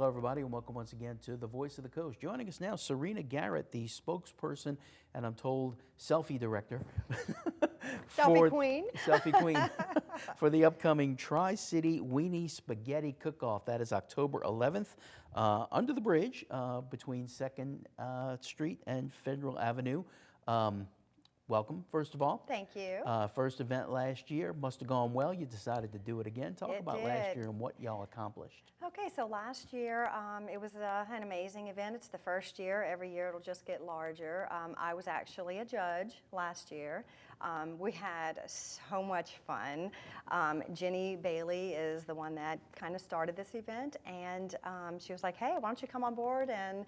everybody, and welcome once again to the Voice of the Coast. Joining us now, Serenna Garrett, the spokesperson, and I'm told selfie director. Selfie queen. Selfie queen for the upcoming Tri-City Weenie Spaghetti Cook-Off. That is October 11th, under the bridge between 2nd Street and Federal Avenue. Welcome, first of all. Thank you. First event last year, must have gone well. You decided to do it again. Talk about last year and what y'all accomplished. Okay, so last year it was an amazing event. It's the first year. Every year it'll just get larger. I was actually a judge last year. We had so much fun. Jenny Bailey is the one that kind of started this event, and she was like, hey, why don't you come on board and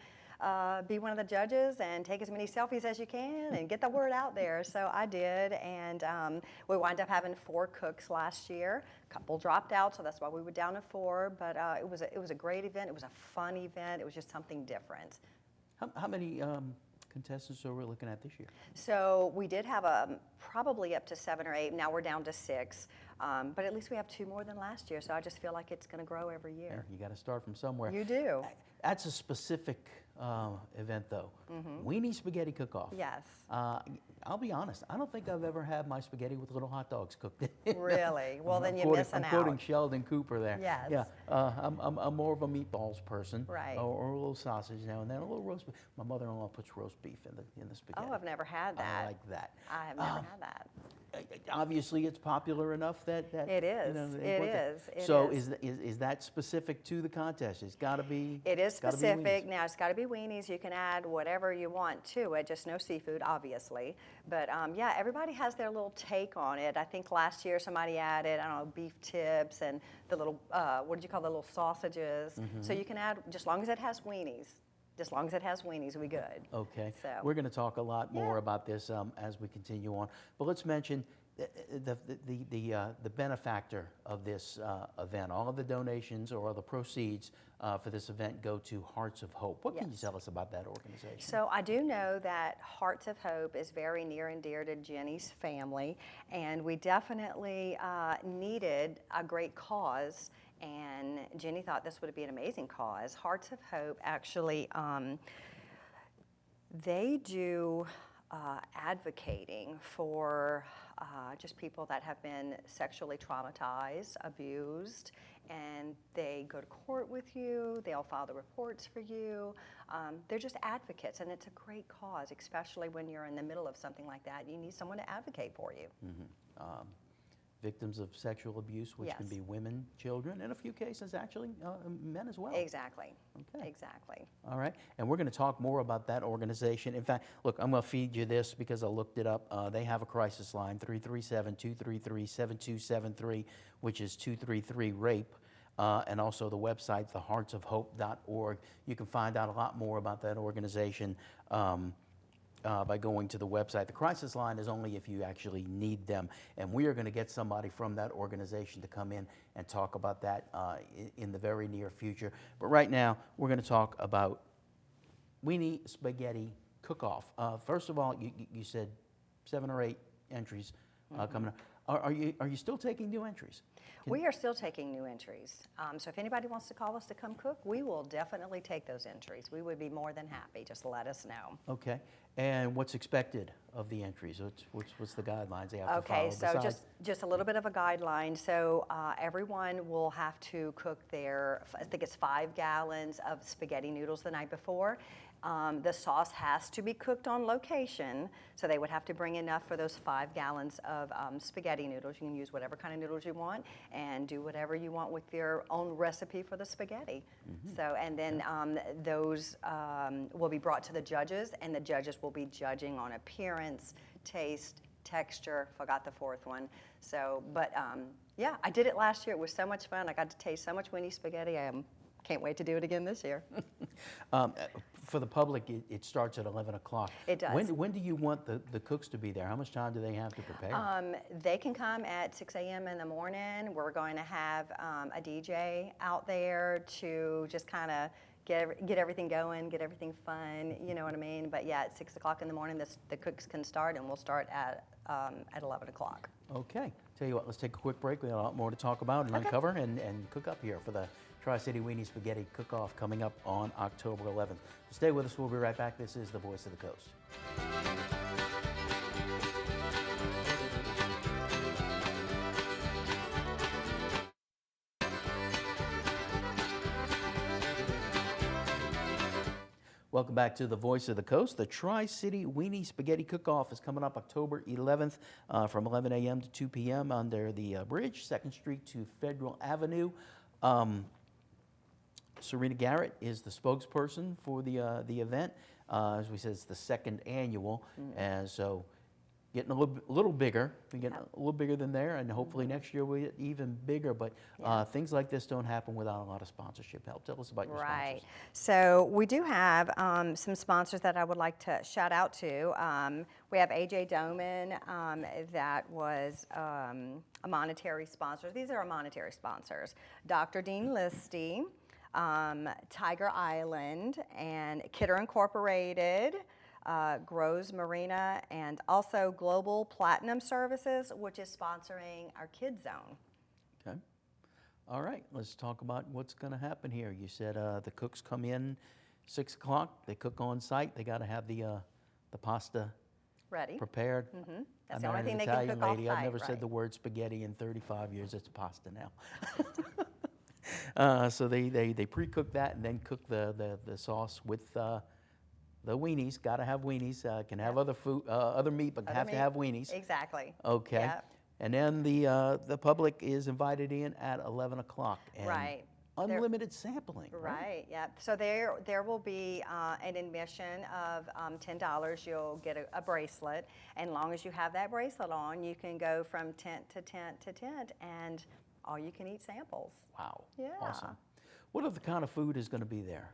be one of the judges and take as many selfies as you can and get the word out there. So I did, and we wound up having 4 cooks last year. A couple dropped out, so that's why we were down to 4. But it was a great event. It was a fun event. It was just something different. How many contestants are we looking at this year? So we did have probably up to 7 or 8. Now we're down to 6. But at least we have 2 more than last year. So I just feel like it's going to grow every year. Yeah, you got to start from somewhere. You do. That's a specific event, though. Weenie Spaghetti Cook-Off. Yes. I'll be honest. I don't think I've ever had my spaghetti with little hot dogs cooked in it. Really? Well, then you're missing out. I'm quoting Sheldon Cooper there. Yes. Yeah. I'm more of a meatballs person. Right. Or a little sausage now and then, a little roast beef. My mother-in-law puts roast beef in the spaghetti. Oh, I've never had that. I like that. I have never had that. Obviously, it's popular enough that it is. You know, it is. It so is. Is that specific to the contest? It's got to be. It is specific. Now it's got to be weenies. You can add whatever you want to it. Just no seafood, obviously. But yeah, everybody has their little take on it. I think last year somebody added, I don't know, beef tips and the little what did you call the little sausages? So you can add just as long as it has weenies. As long as it has weenies, we good. Okay. So we're going to talk a lot more about this as we continue on. But let's mention the benefactor of this event. All of the donations or the proceeds for this event go to Hearts of Hope. What can you tell us about that organization? So I do know that Hearts of Hope is very near and dear to Jenny's family, and we definitely needed a great cause. And Jenny thought this would be an amazing cause. Hearts of Hope actually, they do advocating for just people that have been sexually traumatized, abused, and they go to court with you, they'll file the reports for you. They're just advocates, and it's a great cause, especially when you're in the middle of something like that. You need someone to advocate for you. Victims of sexual abuse, which can be women, children, in a few cases actually men as well. Exactly. Okay. Exactly. All right, and we're going to talk more about that organization. In fact, look, I'm going to feed you this because I looked it up. They have a crisis line, 337-233-7273, which is 233-RAPE. And also the website, theheartsofhope.org. You can find out a lot more about that organization by going to the website. The crisis line is only if you actually need them. And we are going to get somebody from that organization to come in and talk about that in the very near future. But right now, we're going to talk about Weenie Spaghetti Cook-Off. First of all, you said 7 or 8 entries coming up. Are you still taking new entries? We are still taking new entries. So if anybody wants to call us to come cook, we will definitely take those entries. We would be more than happy. Just let us know. Okay. And what's expected of the entries? What's the guidelines they have to follow? Okay, so just a little bit of a guideline. So everyone will have to cook their, I think it's 5 gallons of spaghetti noodles the night before. The sauce has to be cooked on location, so they would have to bring enough for those 5 gallons of spaghetti noodles. You can use whatever kind of noodles you want and do whatever you want with your own recipe for the spaghetti. So, and then those will be brought to the judges, and the judges will be judging on appearance, taste, texture, forgot the 4th one. So, but yeah, I did it last year. It was so much fun. I got to taste so much Weenie spaghetti. Can't wait to do it again this year. For the public, it starts at 11 o'clock. It does. When do you want the cooks to be there? How much time do they have to prepare? They can come at 6 a.m. in the morning. We're going to have a DJ out there to just kind of get everything going, get everything fun, you know what I mean? But yeah, at 6 o'clock in the morning, the cooks can start, and we'll start at at 11 o'clock. Okay. Tell you what, let's take a quick break. We have a lot more to talk about and uncover and cook up here for the Tri-City Weenie Spaghetti Cook-Off coming up on October 11th. So stay with us. We'll be right back. This is the Voice of the Coast. Welcome back to the Voice of the Coast. The Tri-City Weenie Spaghetti Cook-Off is coming up October 11th from 11 a.m. to 2 p.m. under the bridge, 2nd Street to Federal Avenue. Serenna Garrett is the spokesperson for the event. As we said, it's the 2nd annual, and so getting a little bigger. We get a little bigger than there, and hopefully next year we'll get even bigger. But things like this don't happen without a lot of sponsorship help. Tell us about your sponsors. So we do have some sponsors that I would like to shout out to. We have AJ Doman, that was a monetary sponsor. These are our monetary sponsors. Dr. Dean Listy, Tiger Island, and Kidder Incorporated, Grows Marina, and also Global Platinum Services, which is sponsoring our Kids Zone. Okay. All right, let's talk about what's going to happen here. You said the cooks come in 6 o'clock. They cook on site. They got to have the pasta Ready. prepared. That's I the only married thing an they Italian can cook lady. off I've site, never said the word spaghetti in 35 years. It's pasta now. So they pre-cook that and then cook the sauce with the weenies. Got to have weenies. Can have other food, other meat, but have to have weenies. Exactly. Okay. Yep. And then the public is invited in at 11 o'clock. Right. Unlimited sampling. Right. Yeah. So there will be an admission of $10. You'll get a bracelet, and as long as you have that bracelet on, you can go from tent to tent to tent, and all you can eat samples. Wow. Yeah. Awesome. What other kind of food is going to be there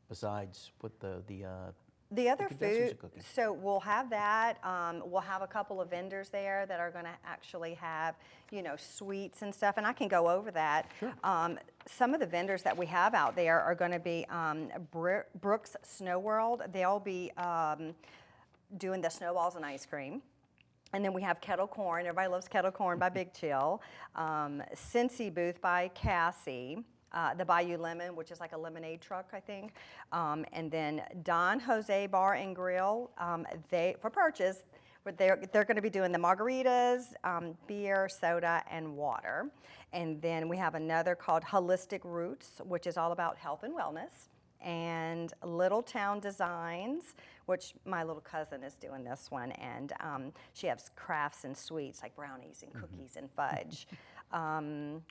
besides what the other contestants are food, cooking? so we'll have that. We'll have a couple of vendors there that are going to actually have, sweets and stuff, and I can go over that. Sure. Some of the vendors that we have out there are going to be Brooks Snow World. They'll be doing the snowballs and ice cream. And then we have Kettle Corn. Everybody loves Kettle Corn by Big Chill. Cincy Booth by Cassie. The Bayou Lemon, which is like a lemonade truck, I think. And then Don Jose Bar and Grill, for purchase, they're going to be doing the margaritas, beer, soda, and water. And then we have another called Holistic Roots, which is all about health and wellness. And Little Town Designs, which my little cousin is doing this one, and she has crafts and sweets like brownies and cookies and fudge.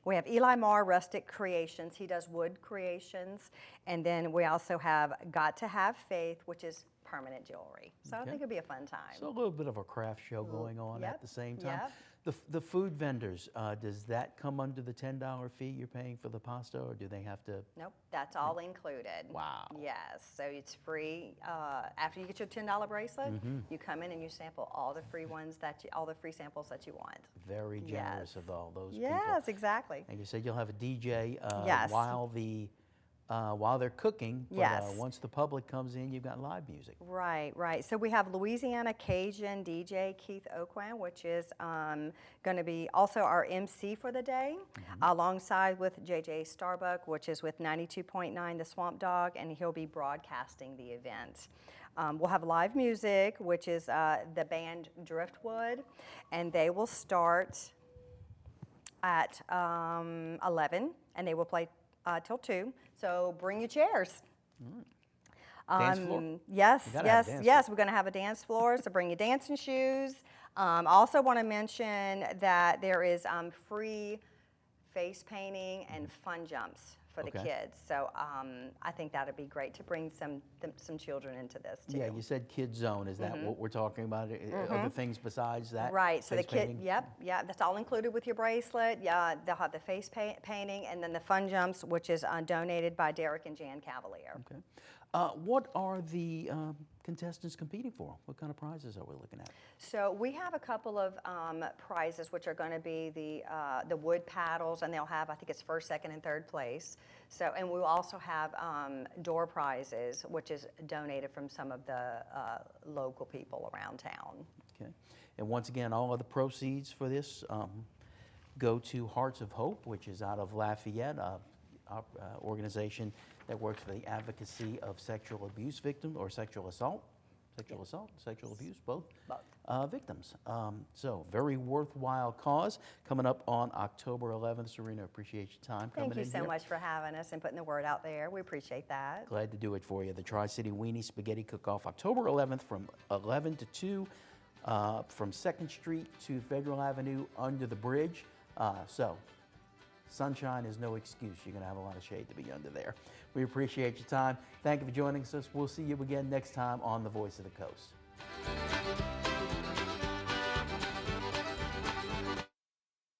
We have Eli Marr Rustic Creations. He does wood creations. And then we also have Got to Have Faith, which is permanent jewelry. So I think it'll be a fun time. So a little bit of a craft show going on at the same time. Yep. The food vendors, does that come under the $10 fee you're paying for the pasta, or do they have to? Nope, that's all included. Wow. Yes, so it's free. After you get your $10 bracelet, you come in and you sample all the free ones all the free samples that you want. Very generous of all those people. Yes, exactly. And you said you'll have a DJ Yes. while they're cooking, but Yes. Once the public comes in, you've got live music. Right, right. So we have Louisiana Cajun DJ Keith Oquan, which is going to be also our MC for the day, alongside with JJ Starbuck, which is with 92.9 The Swamp Dog, and he'll be broadcasting the event. We'll have live music, which is the band Driftwood, and they will start at 11, and they will play till 2. So bring your chairs. Dance floor? Yes, You gotta have a yes, dance yes. We're going to have a dance floor, so bring your dancing shoes. I also want to mention that there is free face painting and fun jumps for the kids. So I think that would be great to bring some children into this too. Yeah, you said Kids Zone. Is that what we're talking about? Other things besides that? Right. So the face kid, painting? yep, that's all included with your bracelet. Yeah, they'll have the face painting and then the fun jumps, which is donated by Derek and Jan Cavalier. Okay. What are the contestants competing for? What kind of prizes are we looking at? So we have a couple of prizes, which are going to be the wood paddles, and they'll have, I think it's first, second, and third place. So, and we'll also have door prizes, which is donated from some of the local people around town. Okay. And once again, all of the proceeds for this go to Hearts of Hope, which is out of Lafayette, organization that works for the advocacy of sexual abuse victims or sexual assault, sexual abuse, both victims. So very worthwhile cause coming up on October 11th. Serena, appreciate your time coming in Thank you so here. much for having us and putting the word out there. We appreciate that. Glad to do it for you. The Tri-City Weenie Spaghetti Cook-Off, October 11th from 11 to 2, from 2nd Street to Federal Avenue under the bridge. So sunshine is no excuse. You're going to have a lot of shade to be under there. We appreciate your time. Thank you for joining us. We'll see you again next time on The Voice of the Coast.